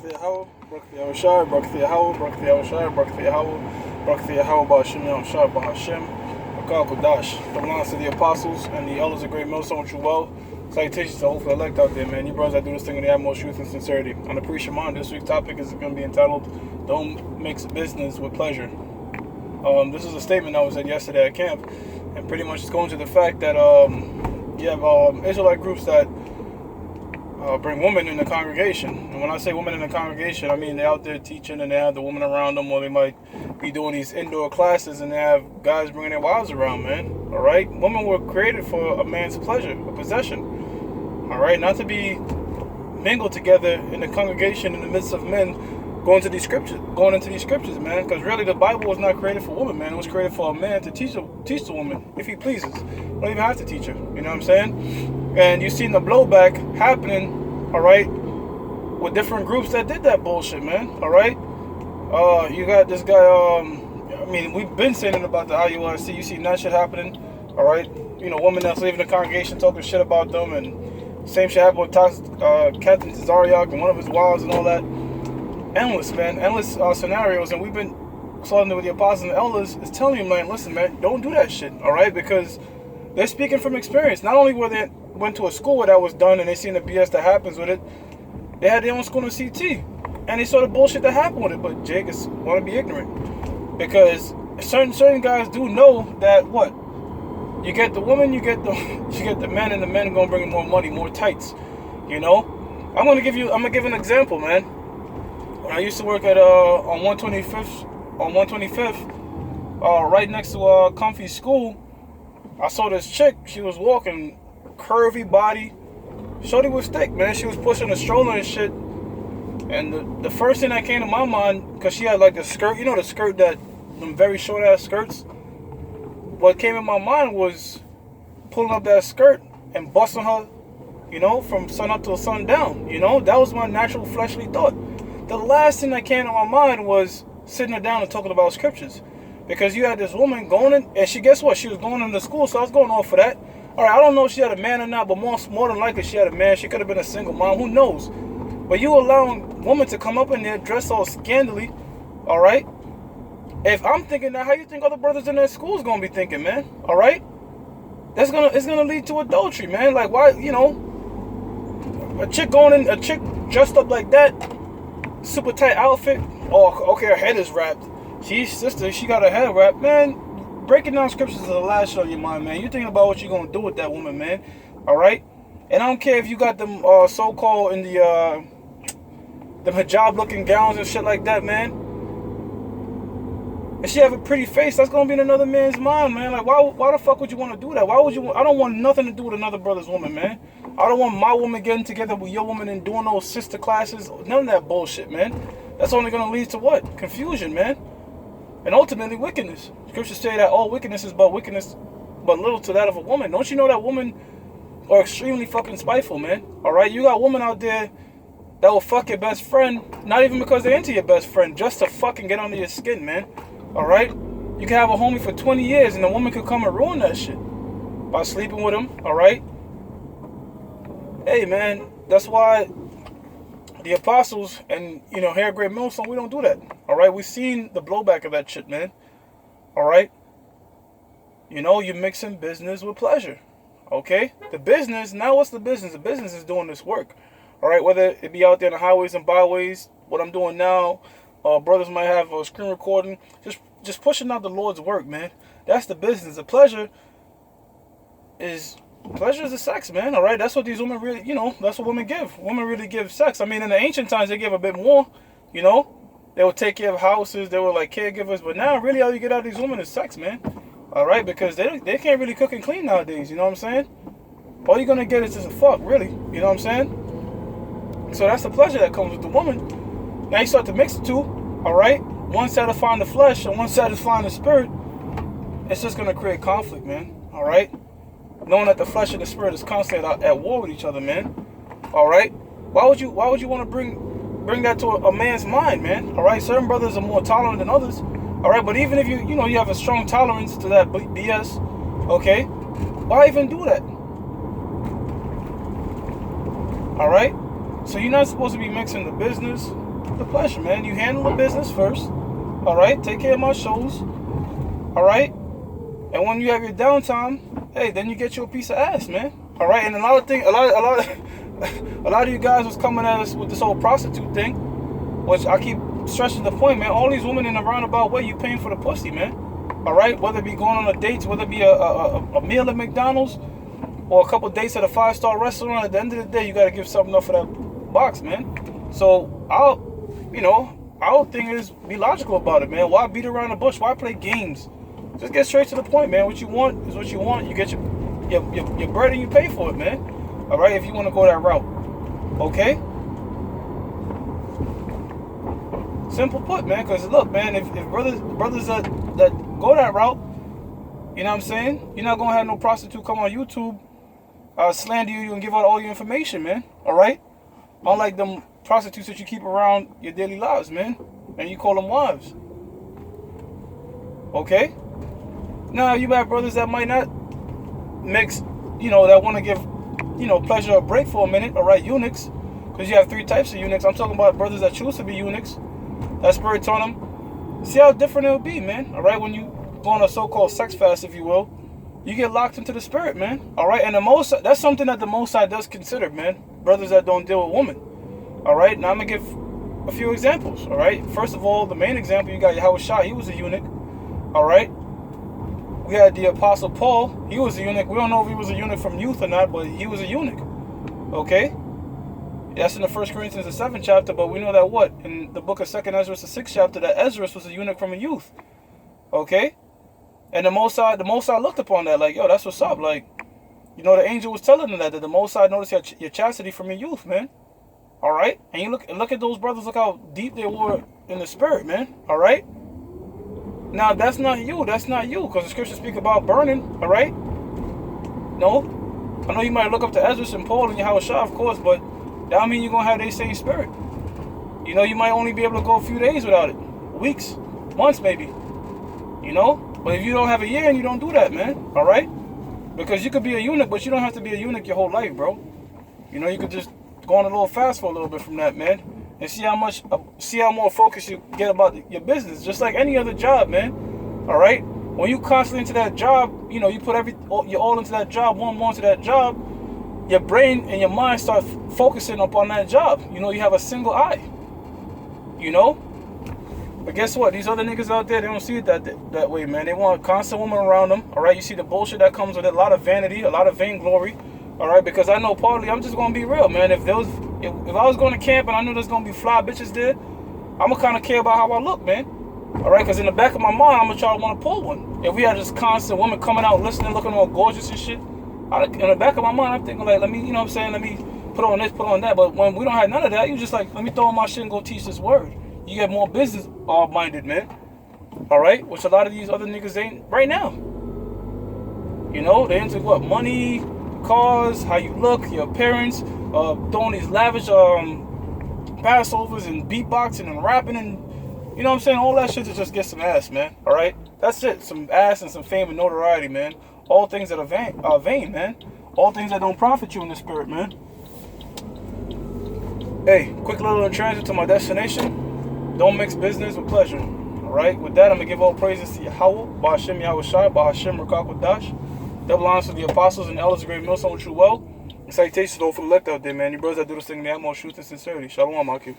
Yahweh, Barak Yahushua, Barak Yahweh, Barak Yahushua, Barak Yahweh, Barak Yahweh, Ba'Hashem Yahushua, Ba'Hashem, Bakal Kodash. Belongs to the apostles and the elders of Great Millstone, which you well. Salutations to the hopeful elect out there, man. You brothers that do this thing in the utmost truth and sincerity. On the pre-Shema, this week's topic is going to be entitled, Don't Mix Business with Pleasure. This is a statement that was said yesterday at camp, and pretty much it's going to the fact that you have Israelite groups that bring women in the congregation. And when I say women in the congregation, I mean they're out there teaching and they have the women around them, or they might be doing these indoor classes and they have guys bringing their wives around, man. All right? Women were created for a man's pleasure, a possession. All right? Not to be mingled together in the congregation in the midst of men going into these scriptures, man. Because really the Bible was not created for women, man. It was created for a man to teach the woman if he pleases. You don't even have to teach her. You know what I'm saying? And you've seen the blowback happening, all right, with different groups that did that bullshit, man. All right? You got this guy, I mean, we've been saying it about the IUIC. You see that shit happening, all right? You know, women that's leaving the congregation talking shit about them, and same shit happened with Captain Tazariak and one of his wives and all that. Endless, man. Endless scenarios. And we've been starting with the apostles and the elders is telling you, man, listen, man, don't do that shit, all right? Because they're speaking from experience. Not only were they went to a school where that was done and they seen the BS that happens with it, they had their own school in CT. And they saw the bullshit that happened with it. But Jake is want to be ignorant. Because certain guys do know that what? You get the woman, you get the men, and the men are gonna bring more money, more tights. You know? I'm gonna give an example, man. When I used to work at on 125th, right next to Comfy School, I saw this chick. She was walking, curvy body. Shorty was thick, man. She was pushing a stroller and shit. And the first thing that came to my mind, because she had like a skirt, you know the skirt them very short ass skirts? What came in my mind was pulling up that skirt and busting her, you know, from sun up till sundown. You know, that was my natural fleshly thought. The last thing that came to my mind was sitting her down and talking about scriptures. Because you had this woman going in, and guess what? She was going into school, so I was going off for that. All right, I don't know if she had a man or not, but more than likely she had a man. She could have been a single mom, who knows? But you allowing women to come up in there dressed all scandally, all right? If I'm thinking that, how you think other brothers in that school is gonna be thinking, man? All right? It's gonna lead to adultery, man. Like, why, you know, a chick dressed up like that, super tight outfit. Oh, okay, her head is wrapped. She got her head wrapped, man. Breaking down scriptures is the last shit on your mind, man. You're thinking about what you're gonna do with that woman, man. All right? And I don't care if you got them so-called in the them hijab-looking gowns and shit like that, man. If she have a pretty face, that's gonna be in another man's mind, man. Like, why the fuck would you want to do that? Why would you? I don't want nothing to do with another brother's woman, man. I don't want my woman getting together with your woman and doing those sister classes. None of that bullshit, man. That's only gonna lead to what? Confusion, man. And ultimately wickedness. Scriptures say that all wickedness is but wickedness, but little to that of a woman. Don't you know that women are extremely fucking spiteful, man? All right, you got women out there that will fuck your best friend, not even because they're into your best friend, just to fucking get under your skin, man. All right, you can have a homie for 20 years, and the woman could come and ruin that shit by sleeping with him. All right. Hey, man, that's why the apostles and, you know, here at Great Millstone, we don't do that. All right, we've seen the blowback of that shit, man. All right. You know, you're mixing business with pleasure. Okay? The business, now what's the business? The business is doing this work. All right, whether it be out there in the highways and byways, what I'm doing now, brothers might have a screen recording, just pushing out the Lord's work, man. That's the business. The pleasure is the sex, man. All right, that's what these women really, you know, that's what women give. Women really give sex. I mean, in the ancient times, they give a bit more, you know. They would take care of houses. They were like caregivers. But now, really, all you get out of these women is sex, man. All right, because they can't really cook and clean nowadays. You know what I'm saying? All you're gonna get is just a fuck, really. You know what I'm saying? So that's the pleasure that comes with the woman. Now you start to mix the two. All right, one satisfying the flesh and one satisfying the spirit. It's just gonna create conflict, man. All right, knowing that the flesh and the spirit is constantly at war with each other, man. All right, why would you want to bring that to a man's mind, man? All right, certain brothers are more tolerant than others. All right, but even if you have a strong tolerance to that BS, okay, why even do that? All right, so you're not supposed to be mixing the business the pleasure, man. You handle the business first. All right, take care of my shows. All right, and when you have your downtime, hey, then you get you a piece of ass, man. All right, and a lot of you guys was coming at us with this whole prostitute thing, which I keep stressing the point, man. All these women in a roundabout way, you paying for the pussy, man. All right, whether it be going on a date, whether it be a meal at McDonald's or a couple dates at a 5-star restaurant, at the end of the day, you got to give something up for that box, man. So our thing is be logical about it, man. Why beat around the bush? Why play games? Just get straight to the point, man. What you want is what you want. You get your bread and you pay for it, man. All right, if you want to go that route, okay. Simple put, man. Because look, man, if brothers that go that route, you know what I'm saying? You're not gonna have no prostitute come on YouTube, slander you and give out all your information, man. All right. Unlike them prostitutes that you keep around your daily lives, man, and you call them wives. Okay. Now you have brothers that might not mix, that want to give, pleasure a break for a minute. All right, eunuchs, because you have 3 types of eunuchs. I'm talking about brothers that choose to be eunuchs. That spirit taught them. See how different it will be, man. All right, when you go on a so-called sex fast, if you will, you get locked into the spirit, man. All right, and that's something that the Most High does consider, man. Brothers that don't deal with women. All right, now I'm gonna give a few examples. All right, first of all, the main example, you got Yahweh Shai. He was a eunuch. All right, we had the Apostle Paul. He was a eunuch. We don't know if he was a eunuch from youth or not, but he was a eunuch. Okay, that's in the 1 Corinthians, the 7th chapter. But we know that what in the book of 2nd Ezra, the 6th chapter, that Ezra was a eunuch from a youth. Okay, and the Most High looked upon that like, yo, that's what's up. Like, the angel was telling them that the Most High noticed your chastity from your youth, man. All right, and you look at those brothers. Look how deep they were in the spirit, man. All right. Now that's not you. That's not you, because the scriptures speak about burning. All right. No, I know you might look up to Ezra and Paul and Yahweh Shai, of course, but that don't mean you're gonna have their same spirit. You might only be able to go a few days without it, weeks, months, maybe. But if you don't have a year and you don't do that, man. All right, because you could be a eunuch, but you don't have to be a eunuch your whole life, bro. You could just go on a little fast for a little bit from that, man, and see how more focus you get about your business, just like any other job, man. All right, when you constantly into that job, you put you're all into that job, more into that job, your brain and your mind start focusing upon that job. You have a single eye. But guess what? These other niggas out there, they don't see it that way, man. They want constant women around them. All right, you see the bullshit that comes with it, a lot of vanity, a lot of vainglory. All right, because I know partly, I'm just gonna be real, man. If I was going to camp and I knew there's gonna be fly bitches there, I'ma kind of care about how I look, man. All right, because in the back of my mind, I'm gonna try to want to pull one. If we had this constant woman coming out, listening, looking all gorgeous and shit, in the back of my mind, I'm thinking like, let me, let me put on this, put on that. But when we don't have none of that, you just like, let me throw on my shit and go teach this word. You get more business minded, man. All right, which a lot of these other niggas ain't right now. They into what? Money, cars, how you look, your appearance, throwing these lavish Passovers and beatboxing and rapping and all that shit to just get some ass, man. All right, that's it. Some ass and some fame and notoriety, man. All things that are vain, man. All things that don't profit you in the spirit, man. Hey, quick little transit to my destination. Don't mix business with pleasure. All right, with that, I'm gonna give all praises to Yahweh, Ba'Hashem Yahweh Shai, Ba'Hashem Rakak Wadash. Double honors to the apostles and elders of Great Millstone with true well. And salutations to all for the elect out there, man. You brothers that do this thing in the utmost truth and sincerity. Shalom, Akim.